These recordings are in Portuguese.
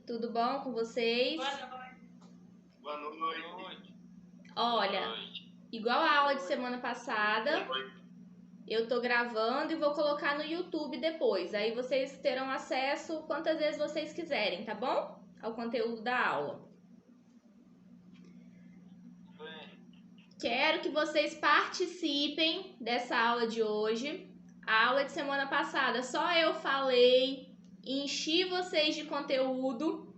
Tudo bom com vocês? Boa noite. Olha, igual a aula de semana passada, eu tô gravando e vou colocar no YouTube depois. Aí vocês terão acesso quantas vezes vocês quiserem, tá bom? Ao conteúdo da aula. Quero que vocês participem dessa aula de hoje. A aula de semana passada só eu falei, enchi vocês de conteúdo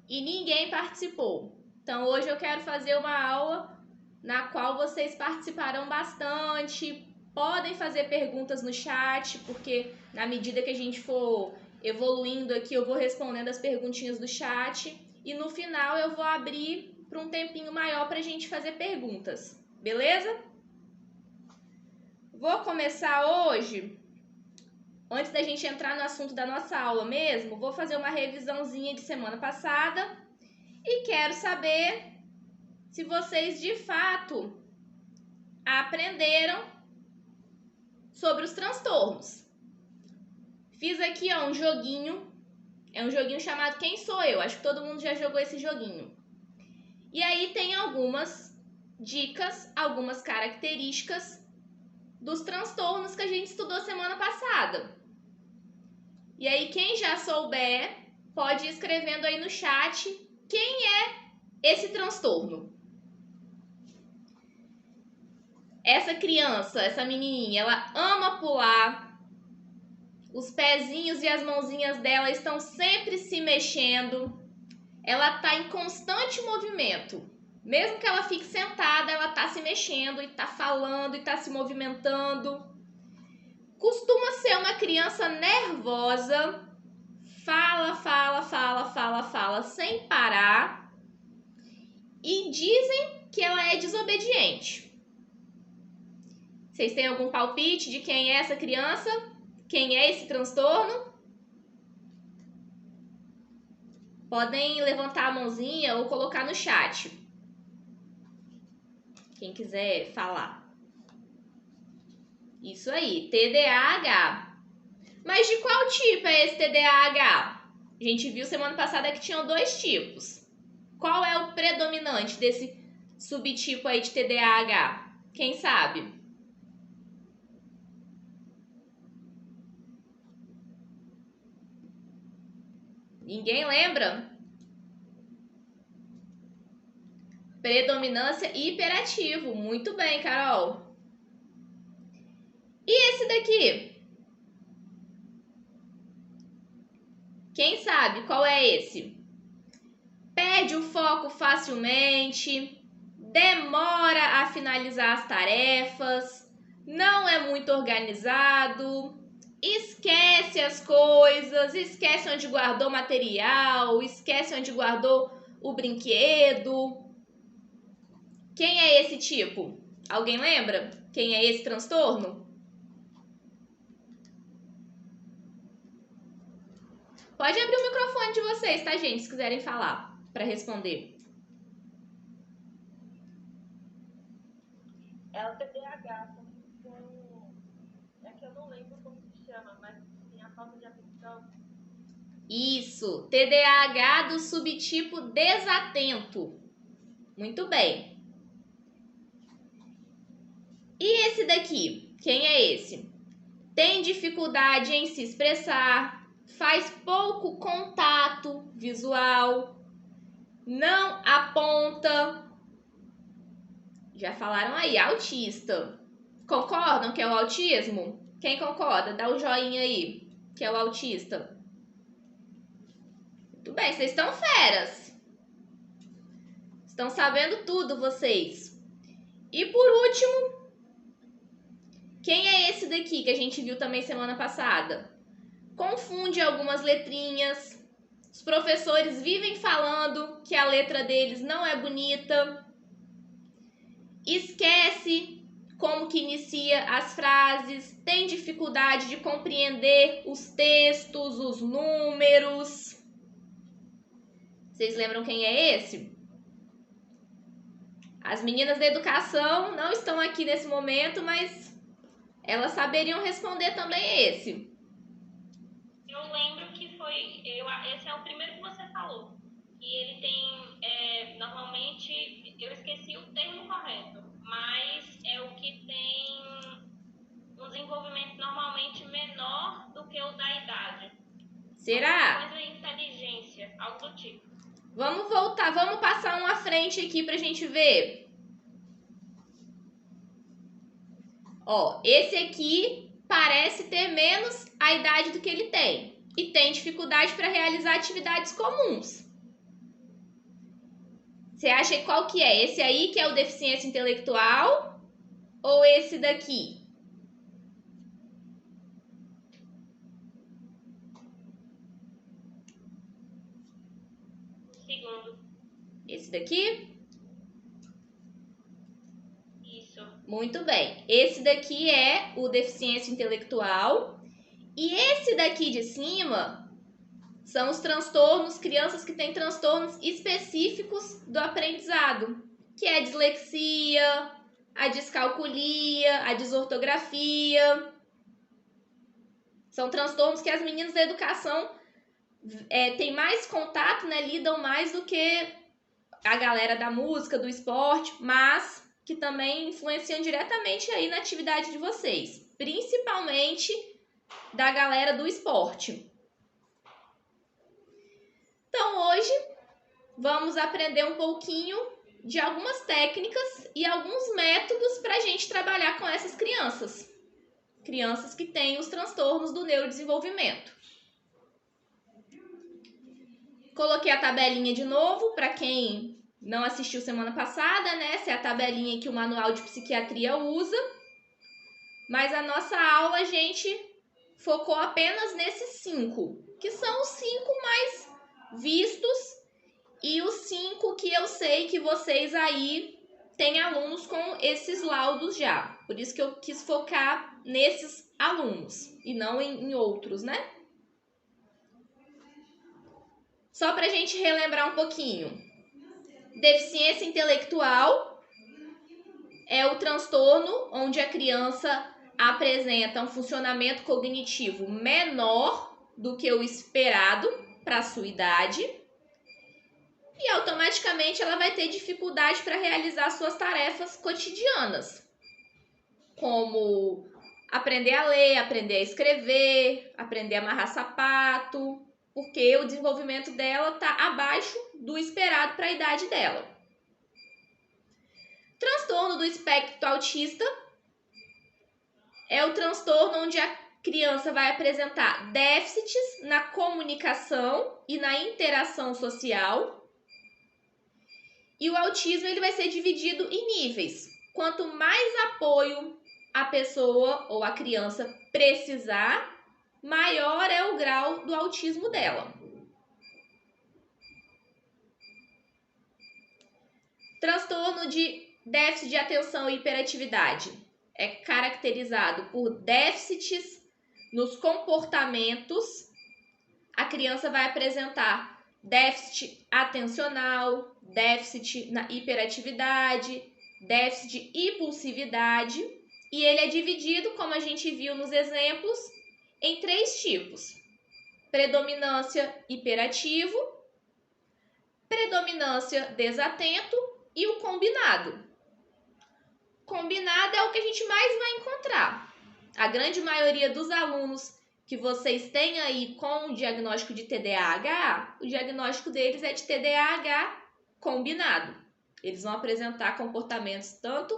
e ninguém participou. Então hoje eu quero fazer uma aula na qual vocês participarão bastante. Podem fazer perguntas no chat, porque na medida que a gente for evoluindo aqui, eu vou respondendo as perguntinhas do chat. E no final eu vou abrir para um tempinho maior para a gente fazer perguntas, beleza? Vou começar hoje, antes da gente entrar no assunto da nossa aula mesmo, vou fazer uma revisãozinha de semana passada e quero saber se vocês de fato aprenderam sobre os transtornos. Fiz aqui um joguinho, é um joguinho chamado Quem Sou Eu? Acho que todo mundo já jogou esse joguinho. E aí tem algumas dicas, algumas características dos transtornos que a gente estudou semana passada. E aí quem já souber pode ir escrevendo aí no chat quem é esse transtorno. Essa criança, essa menininha, ela ama pular. Os pezinhos e as mãozinhas dela estão sempre se mexendo. Ela está em constante movimento. Mesmo que ela fique sentada, ela está se mexendo e está falando e está se movimentando. Costuma ser uma criança nervosa. Fala sem parar. E dizem que ela é desobediente. Vocês têm algum palpite de quem é essa criança? Quem é esse transtorno? Podem levantar a mãozinha ou colocar no chat. Quem quiser falar. Isso aí, TDAH. Mas de qual tipo é esse TDAH? A gente viu semana passada que tinham 2 tipos. Qual é o predominante desse subtipo aí de TDAH? Quem sabe? Ninguém lembra? Predominância hiperativo. Muito bem, Carol. E esse daqui? Quem sabe qual é esse? Perde o foco facilmente, demora a finalizar as tarefas, não é muito organizado, esquece as coisas, esquece onde guardou o material, esquece onde guardou o brinquedo. Quem é esse tipo? Alguém lembra? Quem é esse transtorno? Pode abrir o microfone de vocês, tá, gente? Se quiserem falar para responder. É o TDAH, é que eu não lembro como se chama, mas tem a falta de atenção. Isso, TDAH do subtipo desatento. Muito bem. E esse daqui? Quem é esse? Tem dificuldade em se expressar, faz pouco contato visual, não aponta. Já falaram aí, autista. Concordam que é o autismo? Quem concorda? Dá o joinha aí, que é o autista. Muito bem, vocês estão feras. Estão sabendo tudo, vocês. E por último, quem é esse daqui que a gente viu também semana passada? Confunde algumas letrinhas. Os professores vivem falando que a letra deles não é bonita. Esquece como que inicia as frases. Tem dificuldade de compreender os textos, os números. Vocês lembram quem é esse? As meninas da educação não estão aqui nesse momento, mas elas saberiam responder também esse. Eu lembro que foi... esse é o primeiro que você falou. falou. E ele tem, normalmente, eu esqueci o termo correto, mas é o que tem um desenvolvimento normalmente menor do que o da idade. Será? Coisa de inteligência, algo do tipo. Vamos voltar, vamos passar um à frente aqui pra gente ver. Ó, esse aqui parece ter menos a idade do que ele tem e tem dificuldade para realizar atividades comuns. Você acha qual que é? Esse aí que é o deficiência intelectual ou esse daqui? Segundo. Esse daqui? Isso. Muito bem. Esse daqui é o deficiência intelectual. E esse daqui de cima são os transtornos, crianças que têm transtornos específicos do aprendizado, que é a dislexia, a descalculia, a desortografia. São transtornos que as meninas da educação têm mais contato, né, lidam mais do que a galera da música, do esporte, mas que também influenciam diretamente aí na atividade de vocês, principalmente da galera do esporte. Então, hoje, vamos aprender um pouquinho de algumas técnicas e alguns métodos para a gente trabalhar com essas crianças. Crianças que têm os transtornos do neurodesenvolvimento. Coloquei a tabelinha de novo para quem não assistiu semana passada, né? Essa é a tabelinha que o manual de psiquiatria usa. Mas a nossa aula, a gente focou apenas nesses 5, que são os 5 mais vistos e os 5 que eu sei que vocês aí têm alunos com esses laudos já. Por isso que eu quis focar nesses alunos e não em outros, né? Só para a gente relembrar um pouquinho. Deficiência intelectual é o transtorno onde a criança apresenta um funcionamento cognitivo menor do que o esperado para a sua idade e automaticamente ela vai ter dificuldade para realizar suas tarefas cotidianas, como aprender a ler, aprender a escrever, aprender a amarrar sapato, porque o desenvolvimento dela está abaixo do esperado para a idade dela. Transtorno do espectro autista é o transtorno onde a criança vai apresentar déficits na comunicação e na interação social. E o autismo ele vai ser dividido em níveis. Quanto mais apoio a pessoa ou a criança precisar, maior é o grau do autismo dela. Transtorno de déficit de atenção e hiperatividade é caracterizado por déficits nos comportamentos. A criança vai apresentar déficit atencional, déficit na hiperatividade, déficit de impulsividade. E ele é dividido, como a gente viu nos exemplos, em 3 tipos. Predominância hiperativo, predominância desatento e o combinado. Combinado é o que a gente mais vai encontrar. A grande maioria dos alunos que vocês têm aí com o diagnóstico de TDAH, o diagnóstico deles é de TDAH combinado. Eles vão apresentar comportamentos tanto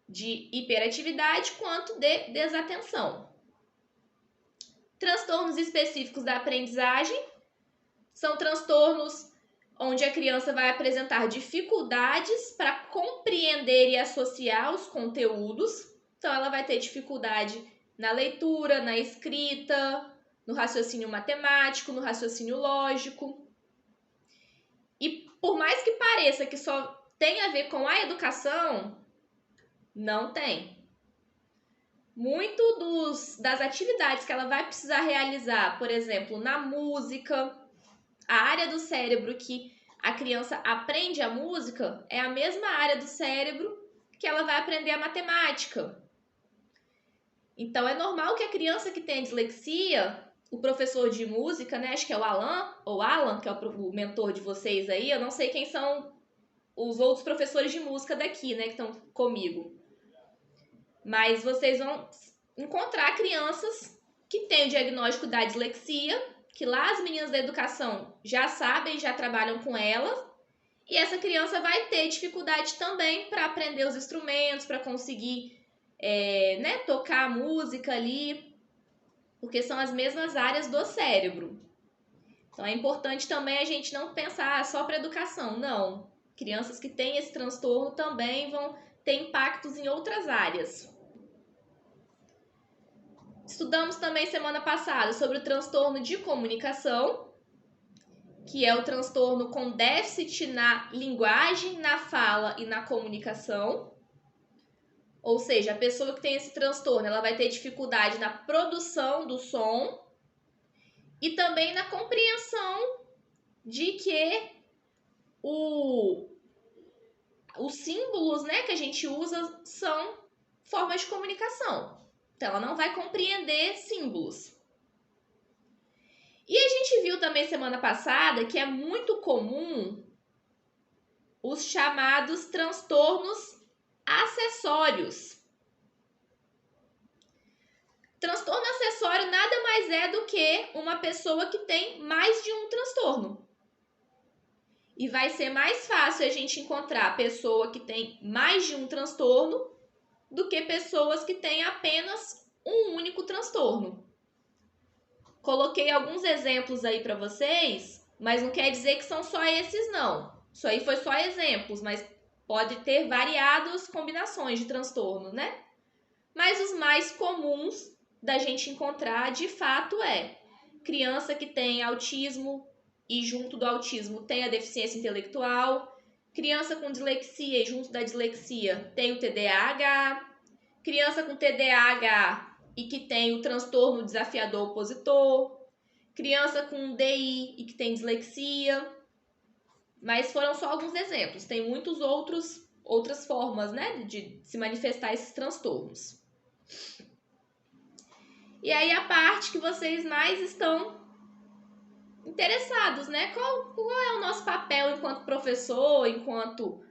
de hiperatividade quanto de desatenção. Transtornos específicos da aprendizagem são transtornos onde a criança vai apresentar dificuldades para compreender e associar os conteúdos. Então, ela vai ter dificuldade na leitura, na escrita, no raciocínio matemático, no raciocínio lógico. E por mais que pareça que só tem a ver com a educação, não tem. Muito das atividades que ela vai precisar realizar, por exemplo, na música, a área do cérebro que a criança aprende a música é a mesma área do cérebro que ela vai aprender a matemática. Então, é normal que a criança que tem dislexia, o professor de música, né? Acho que é o Alan, que é o mentor de vocês aí. Eu não sei quem são os outros professores de música daqui, né? Que estão comigo. Mas vocês vão encontrar crianças que têm o diagnóstico da dislexia, que lá as meninas da educação já sabem, já trabalham com ela. E essa criança vai ter dificuldade também para aprender os instrumentos, para conseguir tocar a música ali, porque são as mesmas áreas do cérebro. Então é importante também a gente não pensar só para educação, não. Crianças que têm esse transtorno também vão ter impactos em outras áreas. Estudamos também semana passada sobre o transtorno de comunicação, que é o transtorno com déficit na linguagem, na fala e na comunicação. Ou seja, a pessoa que tem esse transtorno, ela vai ter dificuldade na produção do som e também na compreensão de que os símbolos, né, que a gente usa são formas de comunicação. Então, ela não vai compreender símbolos. E a gente viu também semana passada que é muito comum os chamados transtornos acessórios. Transtorno acessório nada mais é do que uma pessoa que tem mais de um transtorno. E vai ser mais fácil a gente encontrar pessoa que tem mais de um transtorno do que pessoas que têm apenas um único transtorno. Coloquei alguns exemplos aí para vocês, mas não quer dizer que são só esses, não. Isso aí foi só exemplos, mas pode ter variadas combinações de transtorno, né? Mas os mais comuns da gente encontrar, de fato, é criança que tem autismo e junto do autismo tem a deficiência intelectual, criança com dislexia e junto da dislexia tem o TDAH, criança com TDAH e que tem o transtorno desafiador opositor, criança com DI e que tem dislexia. Mas foram só alguns exemplos, tem muitas outras formas, né, de se manifestar esses transtornos. E aí a parte que vocês mais estão interessados, né? Qual é o nosso papel enquanto professor, enquanto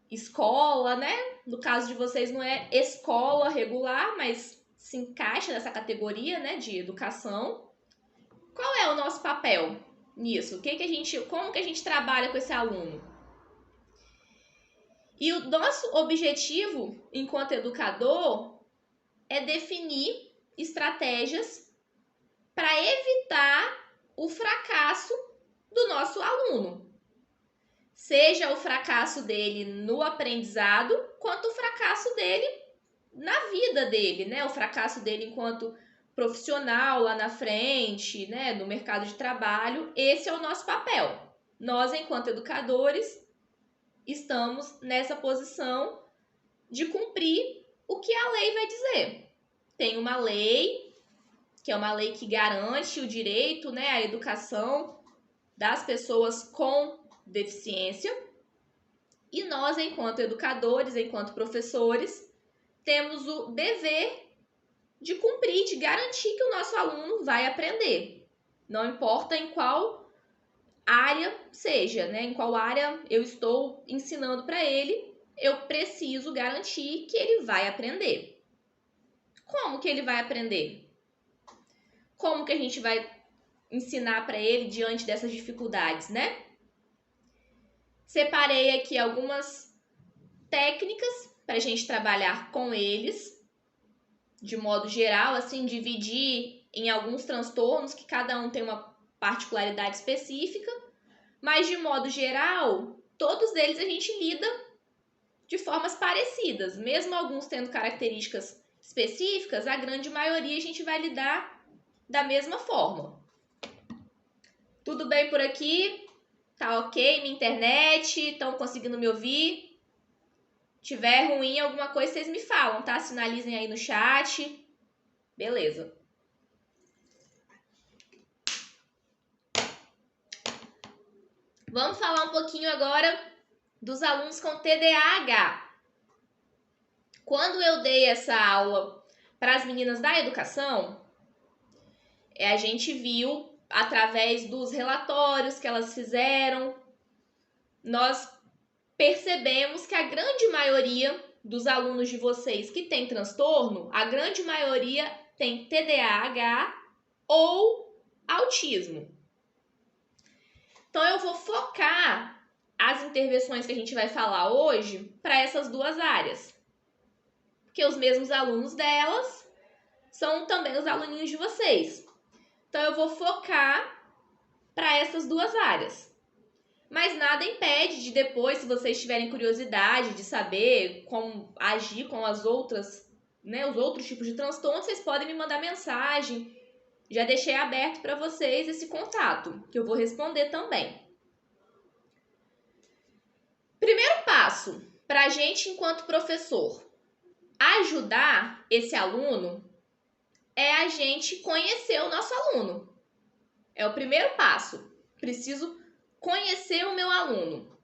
escola, né? No caso de vocês não é escola regular, mas se encaixa nessa categoria, né, de educação. Qual é o nosso papel nisso? Como que a gente trabalha com esse aluno? E o nosso objetivo enquanto educador é definir estratégias para evitar o fracasso do nosso aluno. Seja o fracasso dele no aprendizado, quanto o fracasso dele na vida dele, né? O fracasso dele enquanto profissional lá na frente, né? No mercado de trabalho. Esse é o nosso papel. Nós, enquanto educadores, estamos nessa posição de cumprir o que a lei vai dizer. Tem uma lei, que é uma lei que garante o direito, né, à educação das pessoas com deficiência. E nós, enquanto educadores, enquanto professores, temos o dever de cumprir, de garantir que o nosso aluno vai aprender. Não importa em qual área seja, né, em qual área eu estou ensinando para ele, eu preciso garantir que ele vai aprender. Como que ele vai aprender? Como que a gente vai ensinar para ele diante dessas dificuldades, né? Separei aqui algumas técnicas para a gente trabalhar com eles, de modo geral, assim, dividir em alguns transtornos, que cada um tem uma particularidade específica, mas de modo geral, todos eles a gente lida de formas parecidas, mesmo alguns tendo características específicas, a grande maioria a gente vai lidar da mesma forma. Tudo bem por aqui? Tá ok? Minha internet? Estão conseguindo me ouvir? Tiver ruim alguma coisa, vocês me falam, tá? Sinalizem aí no chat. Beleza. Vamos falar um pouquinho agora dos alunos com TDAH. Quando eu dei essa aula para as meninas da educação, A gente viu através dos relatórios que elas fizeram, nós percebemos que a grande maioria dos alunos de vocês que tem transtorno, a grande maioria tem TDAH ou autismo. Então eu vou focar as intervenções que a gente vai falar hoje para essas duas áreas. Porque os mesmos alunos delas são também os aluninhos de vocês. Então eu vou focar para essas duas áreas. Mas nada impede de depois, se vocês tiverem curiosidade de saber como agir com as outras, né, os outros tipos de transtorno, vocês podem me mandar mensagem. Já deixei aberto para vocês esse contato, que eu vou responder também. Primeiro passo para a gente, enquanto professor, ajudar esse aluno é a gente conhecer o nosso aluno. É o primeiro passo. Preciso conhecer o meu aluno.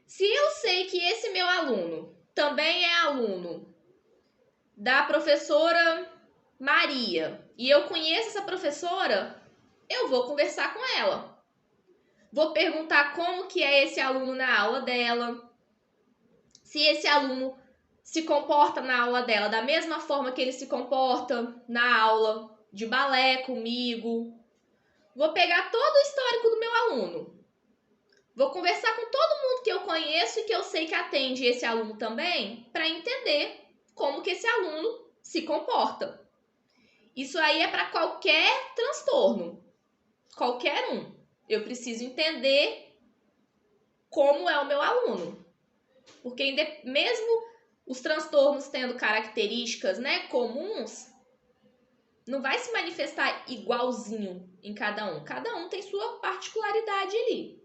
Se eu sei que esse meu aluno também é aluno da professora Maria e eu conheço essa professora, eu vou conversar com ela. Vou perguntar como que é esse aluno na aula dela, se esse aluno se comporta na aula dela da mesma forma que ele se comporta na aula de balé comigo. Vou pegar todo o histórico do meu aluno. Vou conversar com todo mundo que eu conheço e que eu sei que atende esse aluno também, para entender como que esse aluno se comporta. Isso aí é para qualquer transtorno, qualquer um. Eu preciso entender como é o meu aluno. Porque mesmo os transtornos tendo características, né, comuns, não vai se manifestar igualzinho em cada um. Cada um tem sua particularidade ali.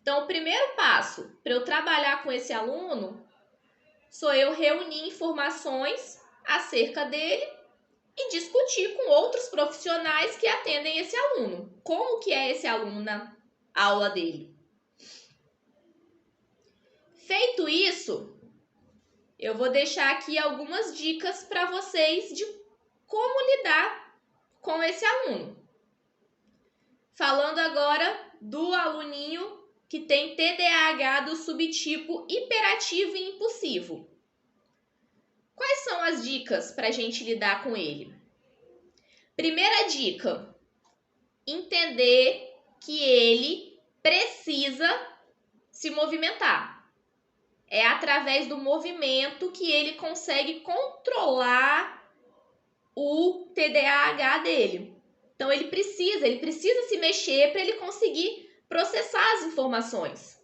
Então, o primeiro passo para eu trabalhar com esse aluno sou eu reunir informações acerca dele e discutir com outros profissionais que atendem esse aluno. Como que é esse aluno na aula dele? Feito isso, eu vou deixar aqui algumas dicas para vocês de como lidar com esse aluno. Falando agora do aluninho que tem TDAH do subtipo hiperativo e impulsivo. Quais são as dicas para a gente lidar com ele? Primeira dica: entender que ele precisa se movimentar. É através do movimento que ele consegue controlar o TDAH dele. Então ele precisa se mexer para ele conseguir processar as informações.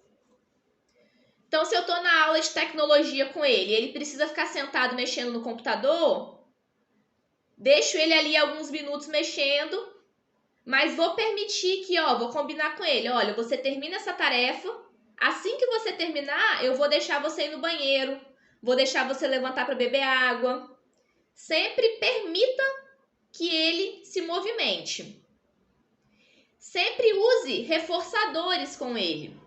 Então, se eu estou na aula de tecnologia com ele precisa ficar sentado mexendo no computador, deixo ele ali alguns minutos mexendo, mas vou permitir que, vou combinar com ele, olha, você termina essa tarefa, assim que você terminar, eu vou deixar você ir no banheiro, vou deixar você levantar para beber água. Sempre permita que ele se movimente. Sempre use reforçadores com ele.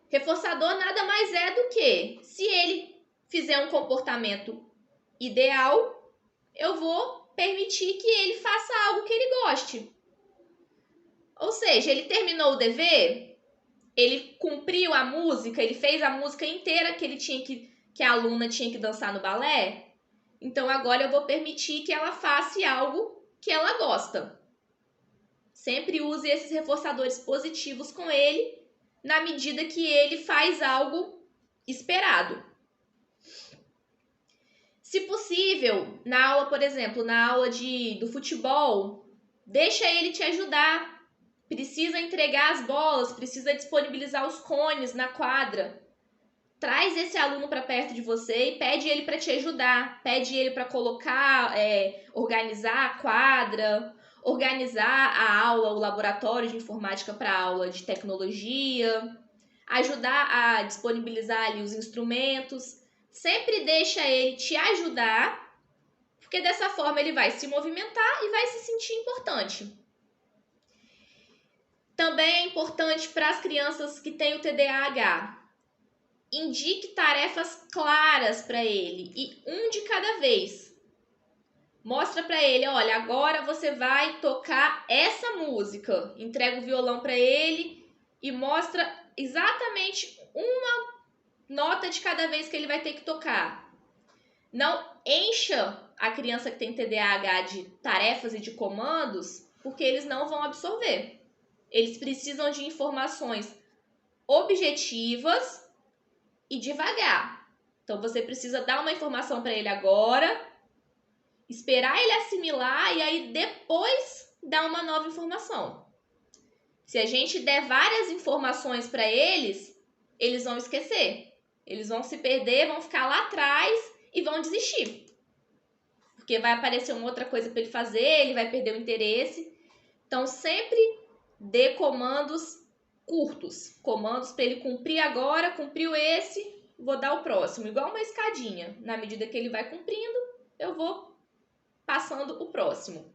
Reforçador nada mais é do que, se ele fizer um comportamento ideal, eu vou permitir que ele faça algo que ele goste. Ou seja, ele terminou o dever, ele cumpriu a música, ele fez a música inteira que a aluna tinha que dançar no balé, então agora eu vou permitir que ela faça algo que ela gosta. Sempre use esses reforçadores positivos com ele, na medida que ele faz algo esperado. Se possível, na aula, por exemplo, na aula do futebol, deixa ele te ajudar. Precisa entregar as bolas, precisa disponibilizar os cones na quadra. Traz esse aluno para perto de você e pede ele para te ajudar. Pede ele para colocar, organizar a quadra, organizar a aula, o laboratório de informática para a aula de tecnologia, ajudar a disponibilizar ali os instrumentos. Sempre deixa ele te ajudar, porque dessa forma ele vai se movimentar e vai se sentir importante. Também é importante para as crianças que têm o TDAH. Indique tarefas claras para ele e um de cada vez. Mostra para ele, olha, agora você vai tocar essa música. Entrega o violão para ele e mostra exatamente uma nota de cada vez que ele vai ter que tocar. Não encha a criança que tem TDAH de tarefas e de comandos, porque eles não vão absorver. Eles precisam de informações objetivas e devagar. Então, você precisa dar uma informação para ele agora, esperar ele assimilar e aí depois dar uma nova informação. Se a gente der várias informações para eles, eles vão esquecer. Eles vão se perder, vão ficar lá atrás e vão desistir. Porque vai aparecer uma outra coisa para ele fazer, ele vai perder o interesse. Então, sempre dê comandos curtos. Comandos para ele cumprir agora, cumpriu esse, vou dar o próximo. Igual uma escadinha. Na medida que ele vai cumprindo, eu vou passando o próximo.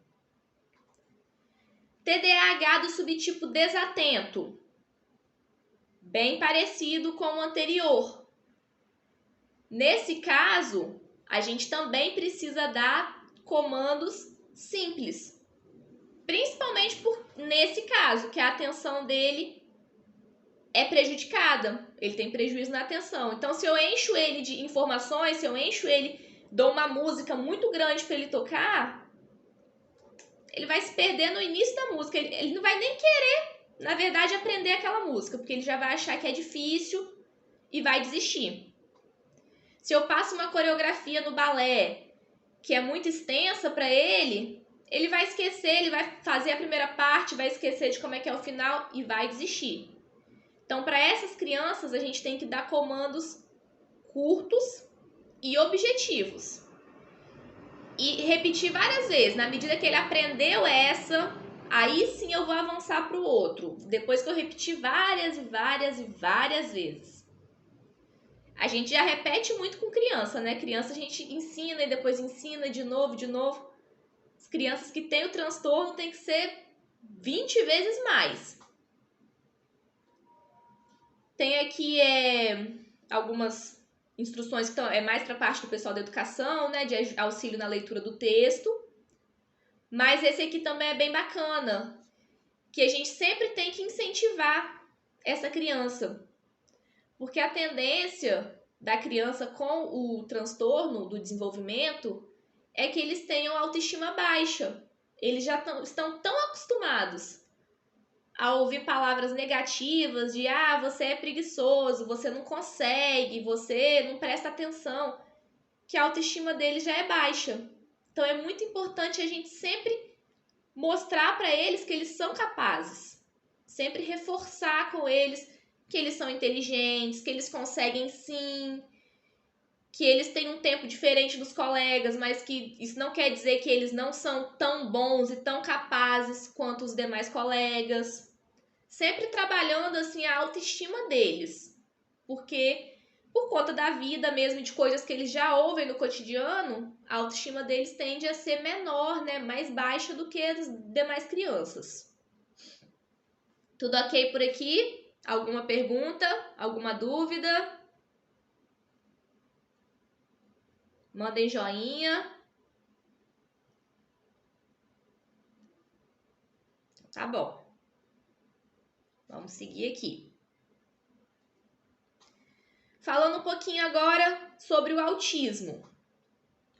TDAH do subtipo desatento. Bem parecido com o anterior. Nesse caso, a gente também precisa dar comandos simples. Principalmente nesse caso, que a atenção dele é prejudicada. Ele tem prejuízo na atenção. Então, se eu encho ele de informações, se eu encho ele, dou uma música muito grande para ele tocar, ele vai se perder no início da música. Ele não vai nem querer, na verdade, aprender aquela música, porque ele já vai achar que é difícil e vai desistir. Se eu passo uma coreografia no balé que é muito extensa para ele, ele vai esquecer, ele vai fazer a primeira parte, vai esquecer de como é que é o final e vai desistir. Então, para essas crianças, a gente tem que dar comandos curtos e objetivos. E repetir várias vezes. Na medida que ele aprendeu essa, aí sim eu vou avançar para o outro. Depois que eu repetir várias e várias e várias vezes. A gente já repete muito com criança, né? Criança a gente ensina e depois ensina de novo, de novo. As crianças que têm o transtorno tem que ser 20 vezes mais. Tem aqui algumas instruções que é mais para a parte do pessoal da educação, né? De auxílio na leitura do texto. Mas esse aqui também é bem bacana. Que a gente sempre tem que incentivar essa criança. Porque a tendência da criança com o transtorno do desenvolvimento é que eles tenham autoestima baixa. Eles já estão tão acostumados a ouvir palavras negativas de você é preguiçoso, você não consegue, você não presta atenção, que a autoestima deles já é baixa. Então é muito importante a gente sempre mostrar para eles que eles são capazes. Sempre reforçar com eles que eles são inteligentes, que eles conseguem sim, que eles têm um tempo diferente dos colegas, mas que isso não quer dizer que eles não são tão bons e tão capazes quanto os demais colegas. Sempre trabalhando assim a autoestima deles. Porque por conta da vida mesmo, de coisas que eles já ouvem no cotidiano, a autoestima deles tende a ser menor, né? Mais baixa do que as demais crianças. Tudo ok por aqui? Alguma pergunta? Alguma dúvida? Mandem joinha. Tá bom. Vamos seguir aqui. Falando um pouquinho agora sobre o autismo.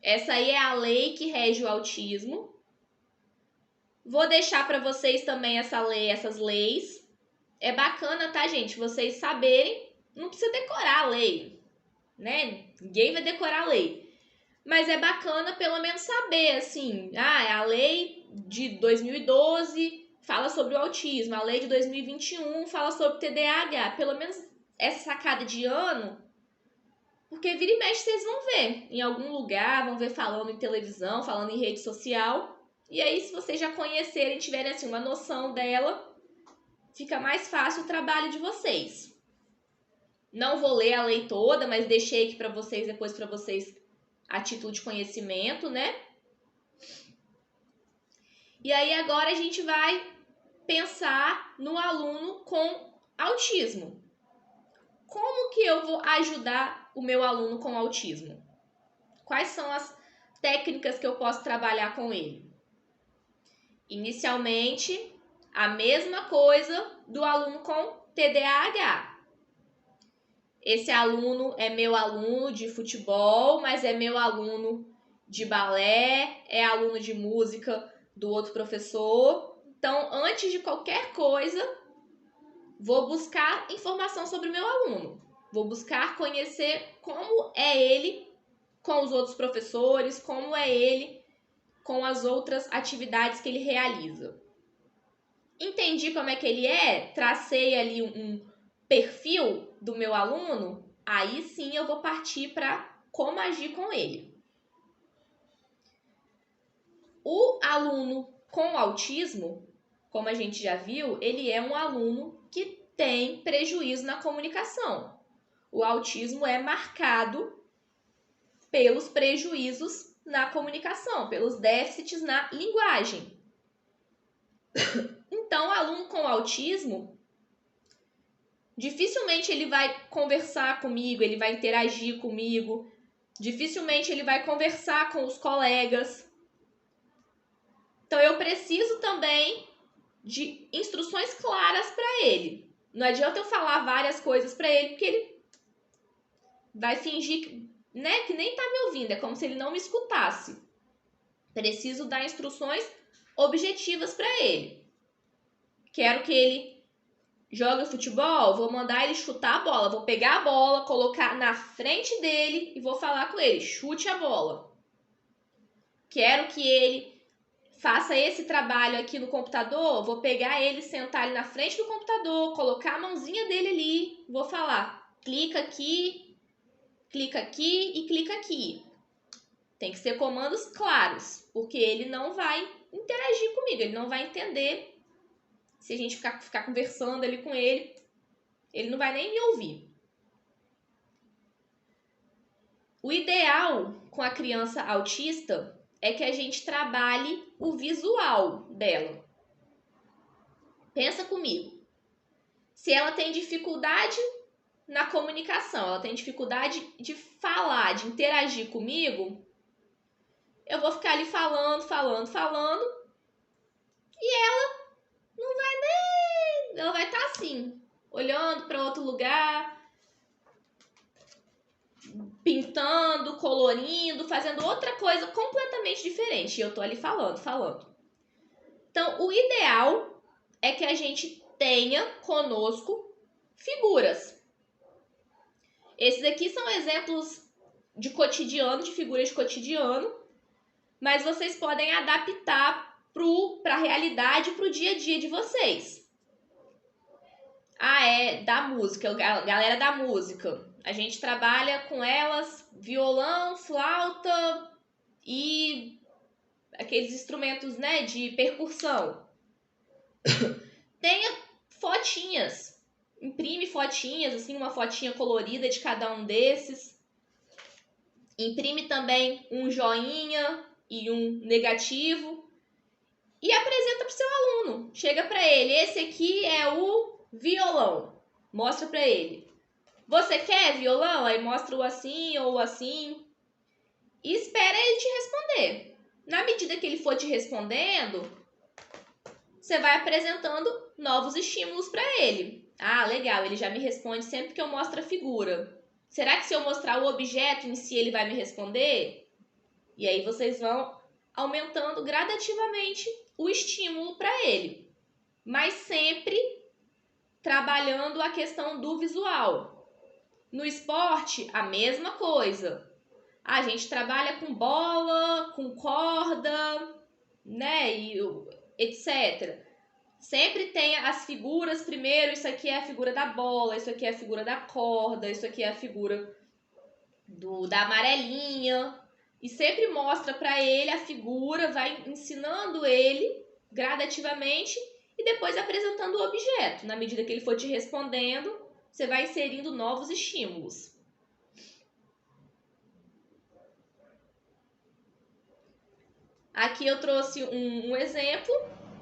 Essa aí é a lei que rege o autismo. Vou deixar para vocês também essas leis. É bacana, tá, gente? Vocês saberem. Não precisa decorar a lei, né? Ninguém vai decorar a lei. Mas é bacana pelo menos saber, assim, a lei de 2012 fala sobre o autismo, a lei de 2021 fala sobre TDAH. Pelo menos essa sacada de ano, porque vira e mexe vocês vão ver em algum lugar, vão ver falando em televisão, falando em rede social. E aí, se vocês já conhecerem, tiverem assim, uma noção dela, fica mais fácil o trabalho de vocês. Não vou ler a lei toda, mas deixei aqui para vocês, depois para vocês a título de conhecimento, né? E aí agora a gente vai pensar no aluno com autismo. Como que eu vou ajudar o meu aluno com autismo? Quais são as técnicas que eu posso trabalhar com ele? Inicialmente, a mesma coisa do aluno com TDAH. Esse aluno é meu aluno de futebol, mas é meu aluno de balé, é aluno de música do outro professor. Então, antes de qualquer coisa, vou buscar informação sobre o meu aluno. Vou buscar conhecer como é ele com os outros professores, como é ele com as outras atividades que ele realiza. Entendi como é que ele é, tracei ali um perfil do meu aluno, aí sim eu vou partir para como agir com ele. O aluno com autismo, como a gente já viu, ele é um aluno que tem prejuízo na comunicação. O autismo é marcado pelos prejuízos na comunicação, pelos déficits na linguagem. Então, o aluno com autismo, dificilmente ele vai conversar comigo, ele vai interagir comigo, dificilmente ele vai conversar com os colegas. Então, eu preciso também de instruções claras para ele. Não adianta eu falar várias coisas para ele, porque ele vai fingir, né, que nem tá me ouvindo. É como se ele não me escutasse. Preciso dar instruções objetivas para ele. Quero que ele jogue futebol, vou mandar ele chutar a bola. Vou pegar a bola, colocar na frente dele e vou falar com ele, chute a bola. Quero que ele faça esse trabalho aqui no computador, vou pegar ele, sentar ele na frente do computador, colocar a mãozinha dele ali, vou falar, clica aqui e clica aqui. Tem que ser comandos claros, porque ele não vai interagir comigo, ele não vai entender. Se a gente ficar conversando ali com ele, ele não vai nem me ouvir. O ideal com a criança autista é que a gente trabalhe o visual dela. Pensa comigo. Se ela tem dificuldade na comunicação, ela tem dificuldade de falar, de interagir comigo, eu vou ficar ali falando, e ela não vai nem... Ela vai estar assim, olhando para outro lugar, pintando, colorindo, fazendo outra coisa completamente diferente. E eu tô ali falando. Então, o ideal é que a gente tenha conosco figuras. Esses aqui são exemplos de cotidiano, de figuras de cotidiano, mas vocês podem adaptar para a realidade, para o dia a dia de vocês. Da música, galera da música. A gente trabalha com elas violão, flauta e aqueles instrumentos, né, de percussão. Tenha fotinhas. Imprime fotinhas, assim, uma fotinha colorida de cada um desses. Imprime também um joinha e um negativo. E apresenta para o seu aluno. Chega para ele, esse aqui é o violão. Mostra para ele. Você quer violão? Aí mostra o assim ou o assim. E espera ele te responder. Na medida que ele for te respondendo, você vai apresentando novos estímulos para ele. Ah, legal, ele já me responde sempre que eu mostro a figura. Será que se eu mostrar o objeto em si, ele vai me responder? E aí vocês vão aumentando gradativamente o estímulo para ele. Mas sempre trabalhando a questão do visual. No esporte, a mesma coisa. A gente trabalha com bola, com corda, né, e etc. Sempre tem as figuras primeiro, isso aqui é a figura da bola, isso aqui é a figura da corda, isso aqui é a figura da amarelinha. E sempre mostra para ele a figura, vai ensinando ele gradativamente e depois apresentando o objeto. Na medida que ele for te respondendo, você vai inserindo novos estímulos. Aqui eu trouxe um exemplo,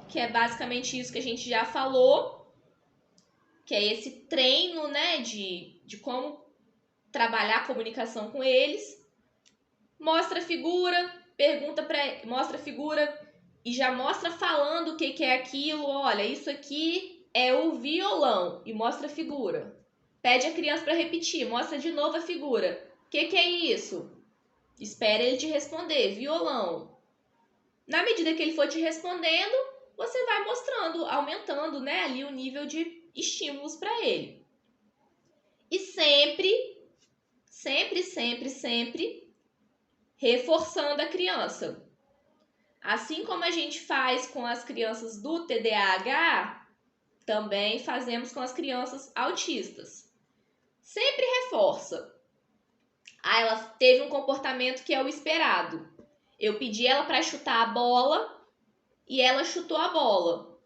que é basicamente isso que a gente já falou, que é esse treino, né, de como trabalhar a comunicação com eles. Mostra a figura, pergunta mostra a figura e já mostra falando o que é aquilo. Olha, isso aqui é o violão e mostra a figura. Pede a criança para repetir, mostra de novo a figura. O que é isso? Espera ele te responder, violão. Na medida que ele for te respondendo, você vai mostrando, aumentando, né, ali o nível de estímulos para ele. E sempre reforçando a criança. Assim como a gente faz com as crianças do TDAH, também fazemos com as crianças autistas. Sempre reforça. Ela teve um comportamento que é o esperado. Eu pedi ela para chutar a bola e ela chutou a bola.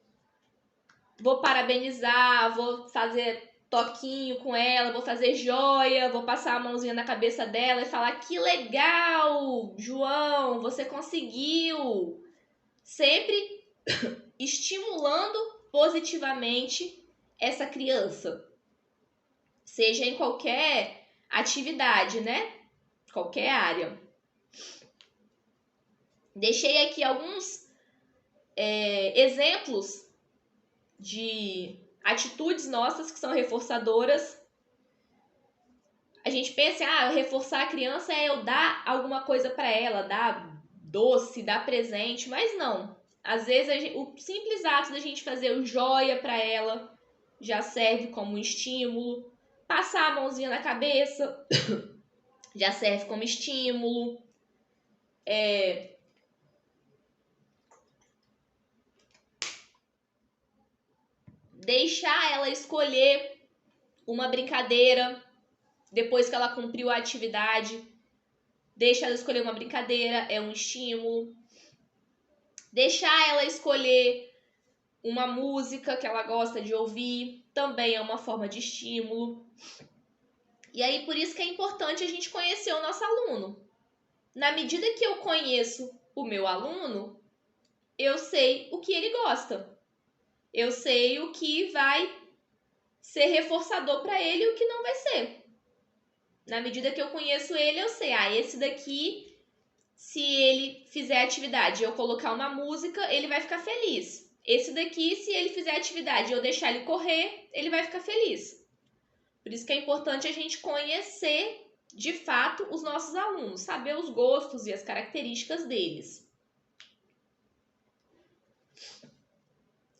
Vou parabenizar, vou fazer toquinho com ela, vou fazer joia, vou passar a mãozinha na cabeça dela e falar: que legal, João, você conseguiu. Sempre estimulando positivamente essa criança. Seja em qualquer atividade, né? Qualquer área. Deixei aqui alguns exemplos de atitudes nossas que são reforçadoras. A gente pensa, reforçar a criança é eu dar alguma coisa para ela, dar doce, dar presente, mas não. Às vezes o simples ato da gente fazer o joia para ela já serve como um estímulo. Passar a mãozinha na cabeça já serve como estímulo. Deixar ela escolher uma brincadeira depois que ela cumpriu a atividade. Deixa ela escolher uma brincadeira, é um estímulo. Deixar ela escolher uma música que ela gosta de ouvir também é uma forma de estímulo. E aí, por isso que é importante a gente conhecer o nosso aluno. Na medida que eu conheço o meu aluno, eu sei o que ele gosta. Eu sei o que vai ser reforçador para ele e o que não vai ser. Na medida que eu conheço ele, eu sei, esse daqui, se ele fizer atividade e eu colocar uma música, ele vai ficar feliz. Esse daqui, se ele fizer atividade e eu deixar ele correr, ele vai ficar feliz. Por isso que é importante a gente conhecer, de fato, os nossos alunos, saber os gostos e as características deles.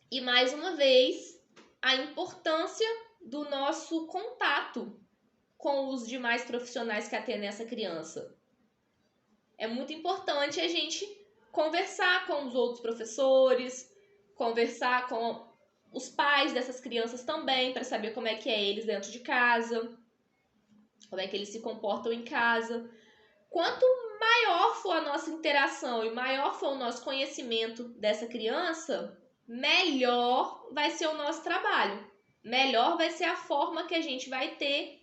E, mais uma vez, a importância do nosso contato com os demais profissionais que atendem essa criança. É muito importante a gente conversar com os outros professores, conversar com os pais dessas crianças também, para saber como é que é eles dentro de casa, como é que eles se comportam em casa. Quanto maior for a nossa interação e maior for o nosso conhecimento dessa criança, melhor vai ser o nosso trabalho. Melhor vai ser a forma que a gente vai ter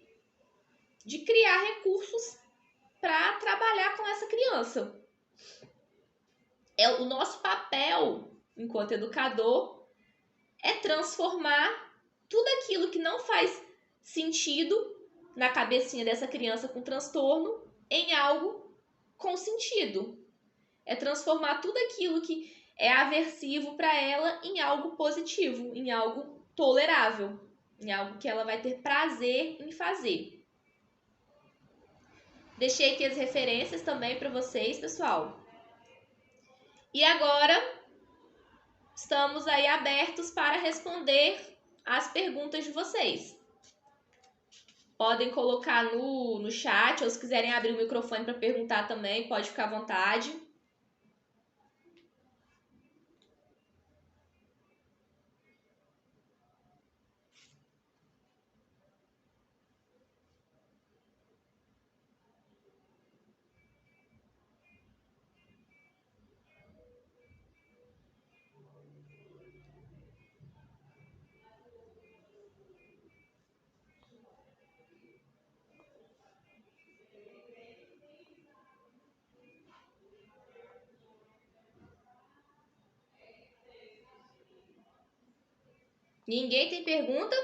de criar recursos para trabalhar com essa criança. O nosso papel, enquanto educador, é transformar tudo aquilo que não faz sentido na cabecinha dessa criança com transtorno em algo com sentido. É transformar tudo aquilo que é aversivo para ela em algo positivo, em algo tolerável, em algo que ela vai ter prazer em fazer. Deixei aqui as referências também para vocês, pessoal. E agora estamos aí abertos para responder as perguntas de vocês. Podem colocar no chat, ou se quiserem abrir o microfone para perguntar também, pode ficar à vontade. Ninguém tem pergunta?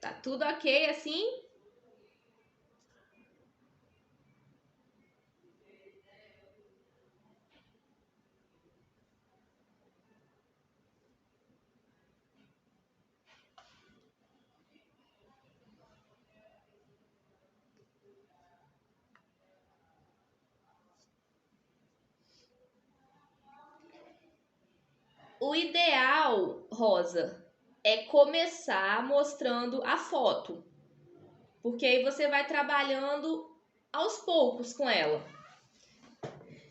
Tá tudo ok assim? O ideal, Rosa, é começar mostrando a foto. Porque aí você vai trabalhando aos poucos com ela.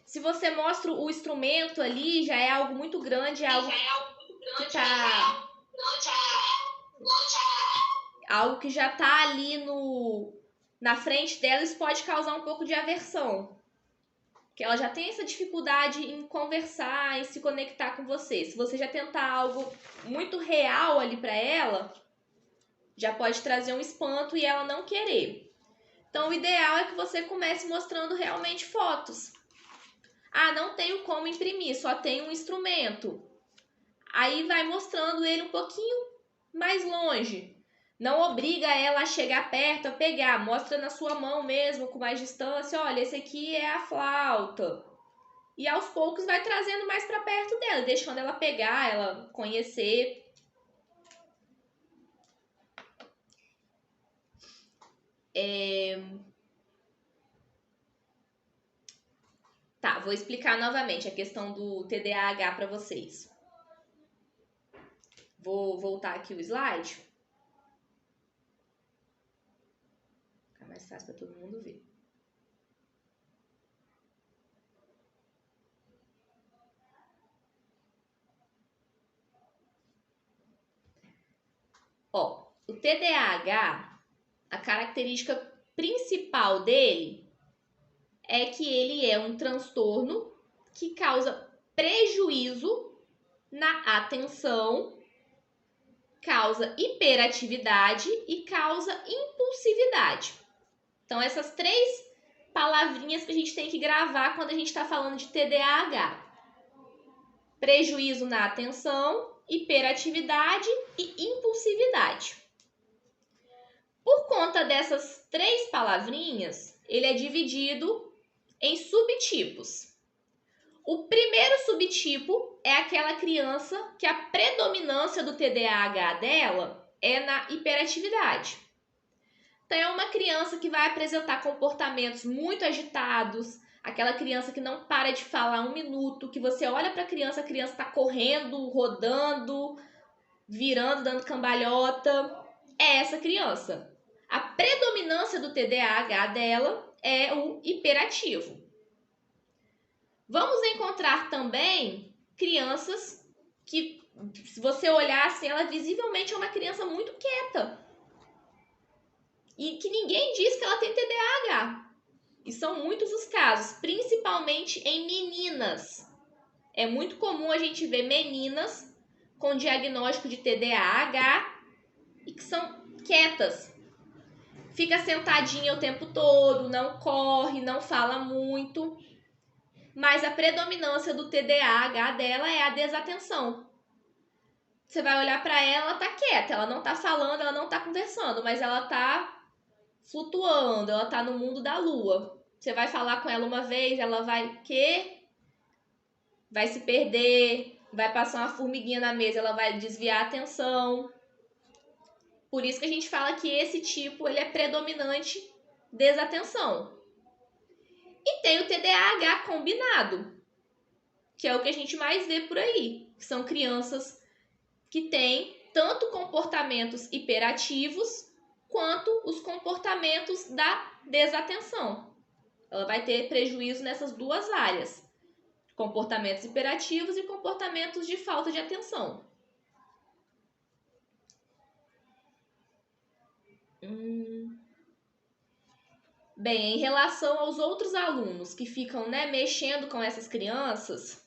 Se você mostra o instrumento ali, já é algo muito grande, é algo que já tá ali na frente dela, isso pode causar um pouco de aversão. Porque ela já tem essa dificuldade em conversar, em se conectar com você. Se você já tentar algo muito real ali para ela, já pode trazer um espanto e ela não querer. Então, o ideal é que você comece mostrando realmente fotos. Ah, não tenho como imprimir, só tenho um instrumento. Aí vai mostrando ele um pouquinho mais longe. Não obriga ela a chegar perto, a pegar. Mostra na sua mão mesmo, com mais distância. Olha, esse aqui é a flauta. E aos poucos vai trazendo mais para perto dela, deixando ela pegar, ela conhecer. Tá, vou explicar novamente a questão do TDAH para vocês. Vou voltar aqui o slide. Fica mais fácil para todo mundo ver. Ó, o TDAH, a característica principal dele é que ele é um transtorno que causa prejuízo na atenção, causa hiperatividade e causa impulsividade. Então, essas 3 palavrinhas que a gente tem que gravar quando a gente está falando de TDAH. Prejuízo na atenção, hiperatividade e impulsividade. Por conta dessas 3 palavrinhas, ele é dividido em subtipos. O primeiro subtipo é aquela criança que a predominância do TDAH dela é na hiperatividade. Então, é uma criança que vai apresentar comportamentos muito agitados, aquela criança que não para de falar 1 minuto, que você olha para a criança está correndo, rodando, virando, dando cambalhota. É essa criança. A predominância do TDAH dela é o hiperativo. Vamos encontrar também crianças que, se você olhar assim, ela visivelmente é uma criança muito quieta. E que ninguém diz que ela tem TDAH. E são muitos os casos, principalmente em meninas. É muito comum a gente ver meninas com diagnóstico de TDAH e que são quietas. Fica sentadinha o tempo todo, não corre, não fala muito. Mas a predominância do TDAH dela é a desatenção. Você vai olhar para ela, ela tá quieta, ela não tá falando, ela não tá conversando, mas ela tá flutuando, ela tá no mundo da lua. Você vai falar com ela uma vez, ela vai vai se perder, vai passar uma formiguinha na mesa, ela vai desviar a atenção. Por isso que a gente fala que esse tipo ele é predominante desatenção. E tem o TDAH combinado, que é o que a gente mais vê por aí, que são crianças que têm tanto comportamentos hiperativos quanto os comportamentos da desatenção. Ela vai ter prejuízo nessas 2 áreas, comportamentos hiperativos e comportamentos de falta de atenção. Bem, em relação aos outros alunos que ficam mexendo com essas crianças,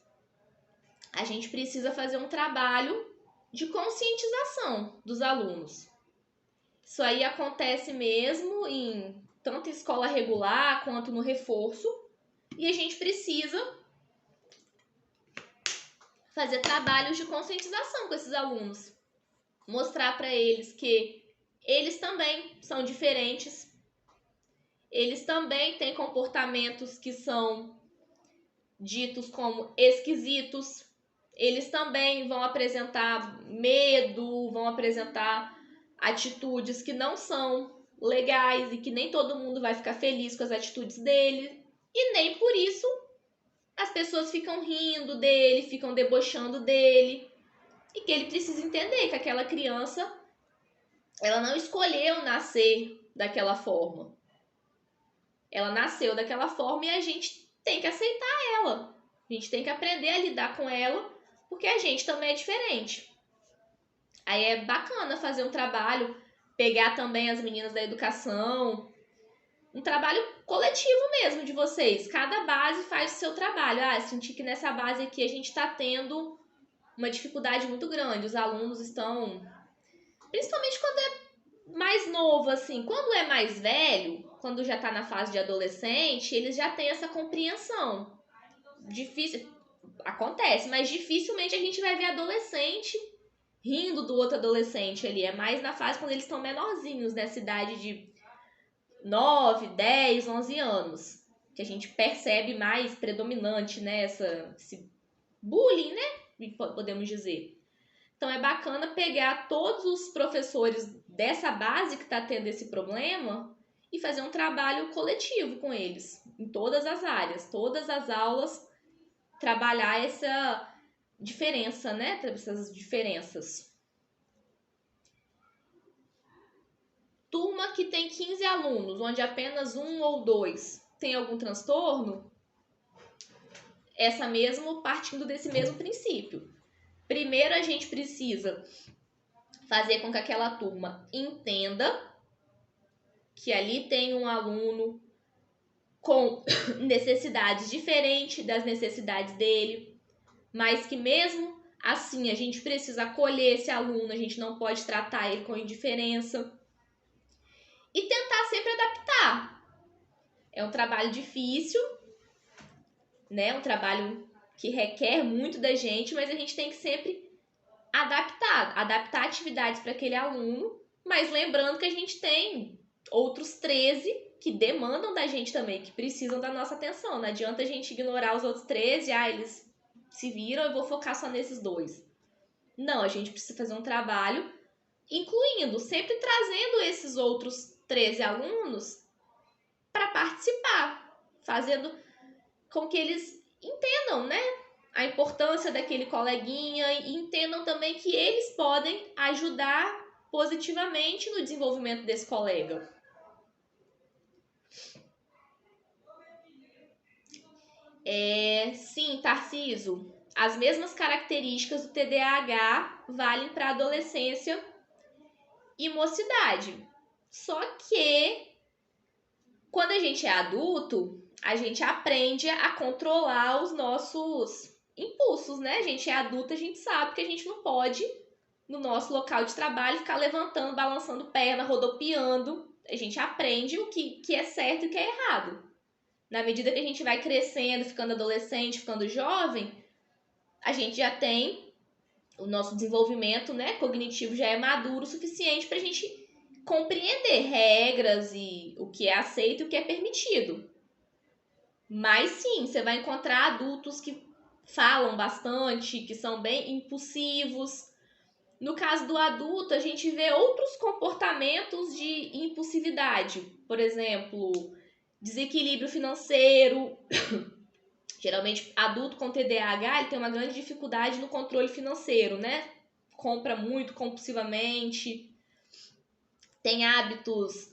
a gente precisa fazer um trabalho de conscientização dos alunos. Isso aí acontece mesmo em tanto escola regular quanto no reforço. E a gente precisa fazer trabalhos de conscientização com esses alunos. Mostrar para eles que eles também são diferentes. Eles também têm comportamentos que são ditos como esquisitos. Eles também vão apresentar medo, vão apresentar atitudes que não são legais e que nem todo mundo vai ficar feliz com as atitudes dele. E nem por isso as pessoas ficam rindo dele, ficam debochando dele. porque ele precisa entender que aquela criança, ela não escolheu nascer daquela forma. Ela nasceu daquela forma e a gente tem que aceitar ela. A gente tem que aprender a lidar com ela, porque a gente também é diferente. Aí é bacana fazer um trabalho, pegar também as meninas da educação, um trabalho coletivo mesmo de vocês. Cada base faz o seu trabalho. Senti que nessa base aqui a gente está tendo uma dificuldade muito grande. Os alunos estão, principalmente quando é mais novo, assim. Quando é mais velho, quando já está na fase de adolescente, eles já têm essa compreensão. Difícil, acontece, mas dificilmente a gente vai ver adolescente rindo do outro adolescente ali. É mais na fase quando eles estão menorzinhos, nessa idade de 9, 10, 11 anos. Que a gente percebe mais predominante, né? Esse bullying, né? Podemos dizer. Então é bacana pegar todos os professores dessa base que está tendo esse problema e fazer um trabalho coletivo com eles, em todas as áreas, todas as aulas, trabalhar essa diferença, né? Essas diferenças. Turma que tem 15 alunos, onde apenas 1 ou 2 tem algum transtorno, partindo desse mesmo princípio. Primeiro a gente precisa fazer com que aquela turma entenda que ali tem um aluno com necessidades diferentes das necessidades dele, mas que mesmo assim a gente precisa acolher esse aluno, a gente não pode tratar ele com indiferença e tentar sempre adaptar. É um trabalho difícil, né? Um trabalho que requer muito da gente, mas a gente tem que sempre adaptar atividades para aquele aluno, mas lembrando que a gente tem outros 13 que demandam da gente também, que precisam da nossa atenção. Não adianta a gente ignorar os outros 13, eles se viram, eu vou focar só nesses 2. Não, a gente precisa fazer um trabalho incluindo, sempre trazendo esses outros 13 alunos para participar, fazendo com que eles entendam, né, a importância daquele coleguinha e entendam também que eles podem ajudar positivamente no desenvolvimento desse colega. Sim, Tarciso, as mesmas características do TDAH valem para adolescência e mocidade. Só que quando a gente é adulto, a gente aprende a controlar os nossos impulsos, né? A gente é adulto, a gente sabe que a gente não pode, no nosso local de trabalho, ficar levantando, balançando perna, rodopiando. A gente aprende o que é certo e o que é errado. Na medida que a gente vai crescendo, ficando adolescente, ficando jovem, a gente já tem o nosso desenvolvimento, né, cognitivo já é maduro o suficiente para a gente compreender regras e o que é aceito e o que é permitido. Mas sim, você vai encontrar adultos que falam bastante, que são bem impulsivos. No caso do adulto, a gente vê outros comportamentos de impulsividade. Por exemplo, desequilíbrio financeiro. Geralmente, adulto com TDAH ele tem uma grande dificuldade no controle financeiro, né? Compra muito compulsivamente. Tem hábitos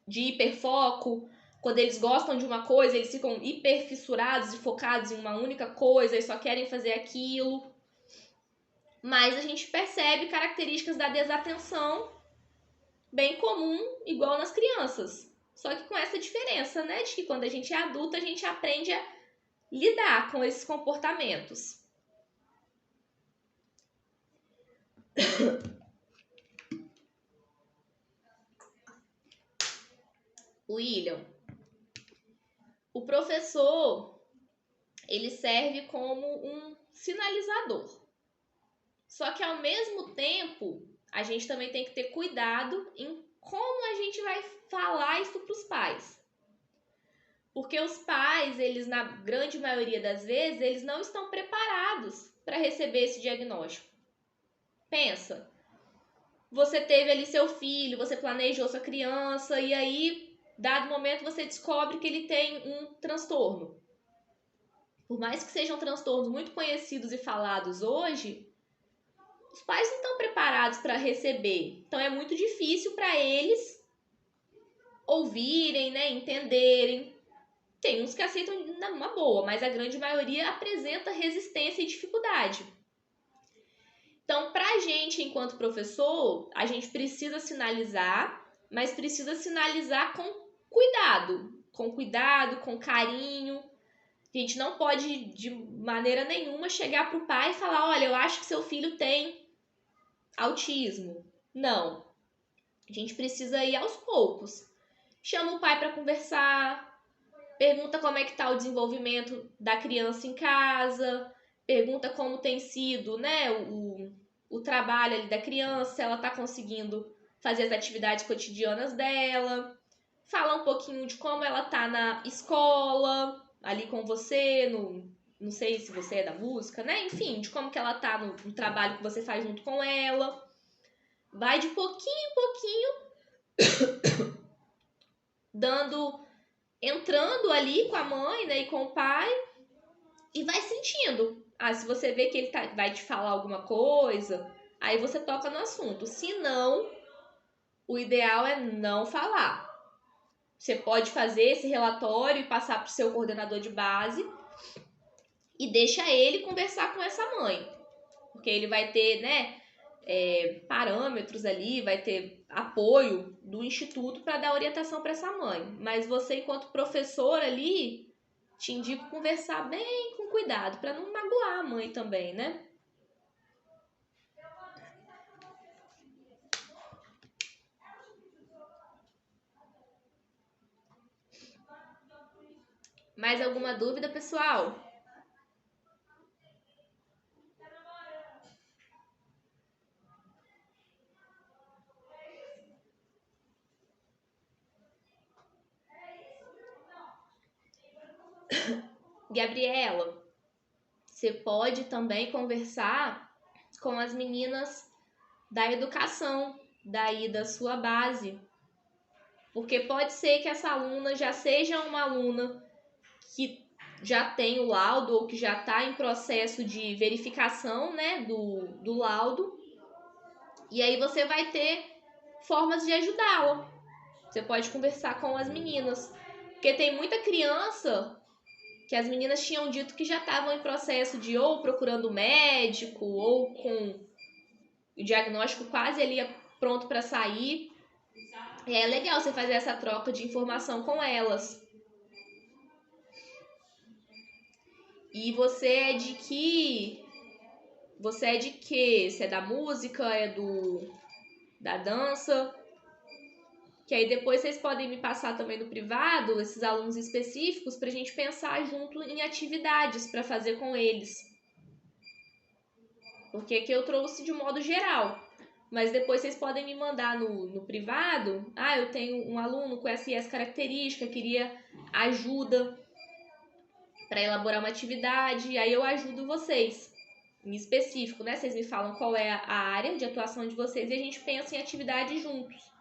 de hiperfoco. Quando eles gostam de uma coisa, eles ficam hiperfissurados e focados em uma única coisa e só querem fazer aquilo. Mas a gente percebe características da desatenção bem comum, igual nas crianças. Só que com essa diferença, né? De que quando a gente é adulto, a gente aprende a lidar com esses comportamentos. William, o professor, ele serve como um sinalizador. Só que ao mesmo tempo, a gente também tem que ter cuidado em como a gente vai falar isso para os pais. Porque os pais, eles na grande maioria das vezes, eles não estão preparados para receber esse diagnóstico. Pensa, você teve ali seu filho, você planejou sua criança e aí, dado momento, você descobre que ele tem um transtorno. Por mais que sejam transtornos muito conhecidos e falados hoje, os pais não estão preparados para receber. Então é muito difícil para eles ouvirem, né, entenderem. Tem uns que aceitam numa boa, mas a grande maioria apresenta resistência e dificuldade. Então, para a gente, enquanto professor, a gente precisa sinalizar, mas precisa sinalizar com cuidado, com carinho. A gente não pode, de maneira nenhuma, chegar para o pai e falar, olha, eu acho que seu filho tem autismo. Não. A gente precisa ir aos poucos. Chama o pai para conversar, pergunta como é que está o desenvolvimento da criança em casa, pergunta como tem sido, né, o trabalho ali da criança, se ela está conseguindo fazer as atividades cotidianas dela, fala um pouquinho de como ela está na escola, ali com você, não sei se você é da música, né, enfim, de como que ela está no trabalho que você faz junto com ela. Vai de pouquinho em pouquinho entrando ali com a mãe, né, e com o pai, e vai sentindo. Se você vê que ele vai te falar alguma coisa, aí você toca no assunto. Se não, o ideal é não falar. Você pode fazer esse relatório e passar para o seu coordenador de base e deixa ele conversar com essa mãe. Porque ele vai ter, né, parâmetros ali, vai ter apoio do instituto para dar orientação para essa mãe. Mas você, enquanto professor ali, te indico conversar bem com cuidado, para não magoar a mãe também, né? Mais alguma dúvida, pessoal? Gabriela, você pode também conversar com as meninas da educação, daí da sua base. Porque pode ser que essa aluna já seja uma aluna que já tem o laudo ou que já está em processo de verificação, né, do laudo. E aí você vai ter formas de ajudá-la. Você pode conversar com as meninas. Porque tem muita criança que as meninas tinham dito que já estavam em processo de ou procurando médico ou com o diagnóstico quase ali pronto para sair. É legal você fazer essa troca de informação com elas. E você é de que? Você é de quê? Você é da música? É da dança? Que aí depois vocês podem me passar também no privado esses alunos específicos para a gente pensar junto em atividades para fazer com eles. Porque aqui eu trouxe de modo geral. Mas depois vocês podem me mandar no privado. Eu tenho um aluno com essa e essa característica, queria ajuda para elaborar uma atividade. Aí eu ajudo vocês, em específico, né? Vocês me falam qual é a área de atuação de vocês e a gente pensa em atividade juntos.